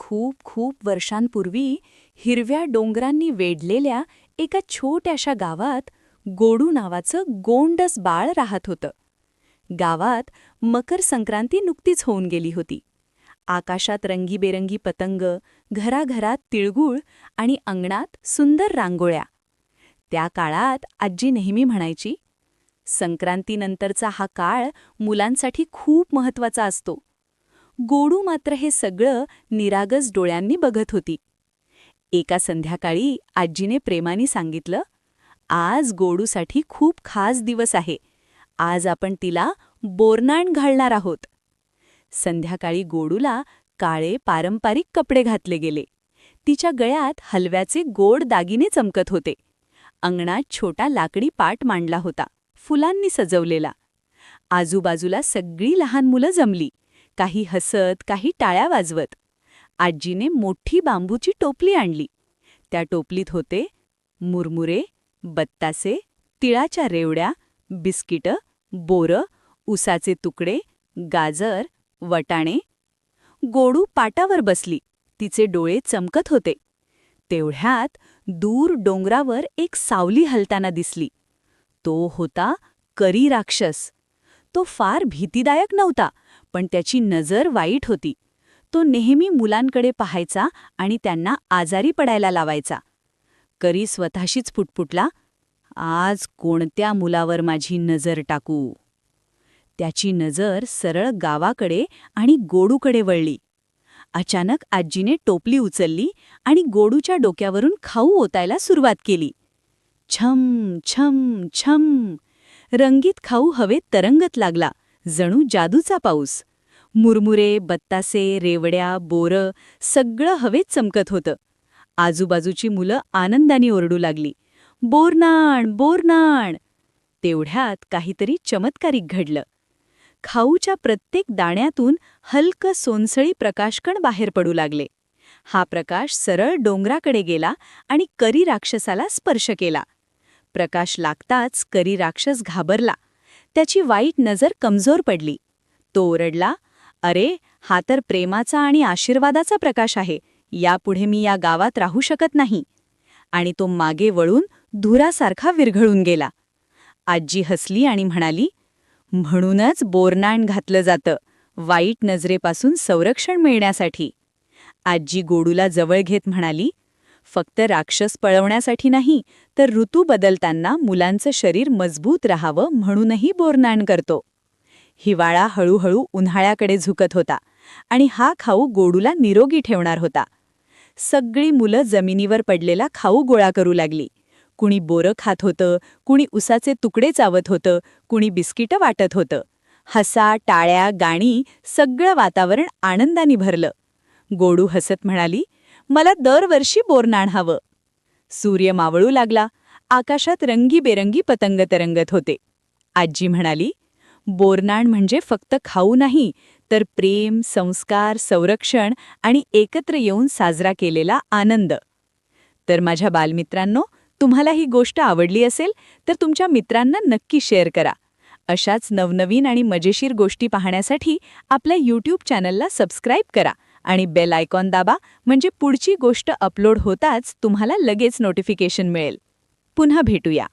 खूप खूप वर्षांपूर्वी हिरव्या डोंगरांनी वेढलेल्या एका छोट्याशा गावात गोडू नावाचं गोंडस बाळ राहत होतं. गावात मकर संक्रांती नुकतीच होऊन गेली होती. आकाशात रंगीबेरंगी पतंग, घराघरात तिळगुळ आणि अंगणात सुंदर रांगोळ्या. त्या काळात आजी नेहमी म्हणायची, संक्रांतीनंतरचा हा काळ मुलांसाठी खूप महत्त्वाचा असतो. गोडू मात्र हे सगळं निरागस डोळ्यांनी बघत होती. एका संध्याकाळी आजीने प्रेमाने सांगितलं, आज गोडूसाठी खूप खास दिवस आहे. आज आपण तिला बोरनाण घालणार आहोत. संध्याकाळी गोडूला काळे पारंपरिक कपडे घातले गेले. तिच्या गळ्यात हलव्याचे गोड दागिने चमकत होते. अंगणात छोटा लाकडी पाट मांडला होता, फुलांनी सजवलेला. आजूबाजूला सगळी लहान मुलं जमली, काही हसत, काही टाळ्या वाजवत. आजीने मोठी बांबूची टोपली आणली. त्या टोपलीत होते मुरमुरे, बत्तासे, तिळाच्या रेवड्या, बिस्किटं, बोरं, उसाचे तुकडे, गाजर, वटाणे. गोडू पाटावर बसली, तिचे डोळे चमकत होते. तेवढ्यात दूर डोंगरावर एक सावली हलताना दिसली. तो होता करी राक्षस. तो फार भीतीदायक नव्हता, पण त्याची नजर वाईट होती. तो नेहमी मुलांकडे पाहायचा आणि त्यांना आजारी पडायला लावायचा. करी स्वतःशीच पुटपुटला, आज कोणत्या मुलावर माझी नजर टाकू? त्याची नजर सरळ गावाकडे आणि गोडूकडे वळली. अचानक आजीने टोपली उचलली आणि गोडूच्या डोक्यावरून खाऊ ओतायला सुरुवात केली. छम छम छम. रंगीत खाऊ हवेत तरंगत लागला, जणू जादूचा पाऊस. मुरमुरे, बत्तासे, रेवड्या, बोरं सगळं हवेत चमकत होतं. आजूबाजूची मुलं आनंदाने ओरडू लागली, बोरनाण बोरनाण. तेवढ्यात काहीतरी चमत्कारिक घडलं. खाऊच्या प्रत्येक दाण्यातून हलकं सोनसळी प्रकाशकण बाहेर पडू लागले. हा प्रकाश सरळ डोंगराकडे गेला आणि करी राक्षसाला स्पर्श केला. प्रकाश लागताच करी राक्षस घाबरला. त्याची वाईट नजर कमजोर पडली. तो ओरडला, अरे, हा तर प्रेमाचा आणि आशीर्वादाचा प्रकाश आहे. यापुढे मी या गावात राहू शकत नाही. आणि तो मागे वळून धुरासारखा विरघळून गेला. आजी हसली आणि म्हणाली, म्हणूनच बोरनाण घातलं जातं, वाईट नजरेपासून संरक्षण मिळण्यासाठी. आजी गोडूला जवळ घेत म्हणाली, फक्त राक्षस पळवण्यासाठी नाही, तर ऋतू बदलताना मुलांचं शरीर मजबूत राहावं म्हणूनही बोरनाण करतो. हिवाळा हळूहळू उन्हाळ्याकडे झुकत होता आणि हा खाऊ गोडूला निरोगी ठेवणार होता. सगळी मुलं जमिनीवर पडलेला खाऊ गोळा करू लागली. कुणी बोरं खात होतं, कुणी उसाचे तुकडे चावत होतं, कुणी बिस्किटं वाटत होतं. हसा, टाळ्या, गाणी, सगळं वातावरण आनंदाने भरलं. गोडू हसत म्हणाली, मला दरवर्षी बोरनाण हवं. सूर्य मावळू लागला. आकाशात रंगीबेरंगी पतंग तरंगत होते. आजी म्हणाली, बोरनाण म्हणजे फक्त खाऊ नाही, तर प्रेम, संस्कार, संरक्षण आणि एकत्र येऊन साजरा केलेला आनंद. तर माझ्या बालमित्रांनो, तुम्हाला ही गोष्ट आवडली असेल तर तुमच्या मित्रांना नक्की शेअर करा. अशाच नवनवीन आणि मजेशीर गोष्टी पाहण्यासाठी आपल्या YouTube चॅनलला सबस्क्राईब करा आणि बेल आयकॉन दाबा, म्हणजे पुढची गोष्ट अपलोड होताच तुम्हाला लगेच नोटिफिकेशन मिळेल. पुन्हा भेटूया.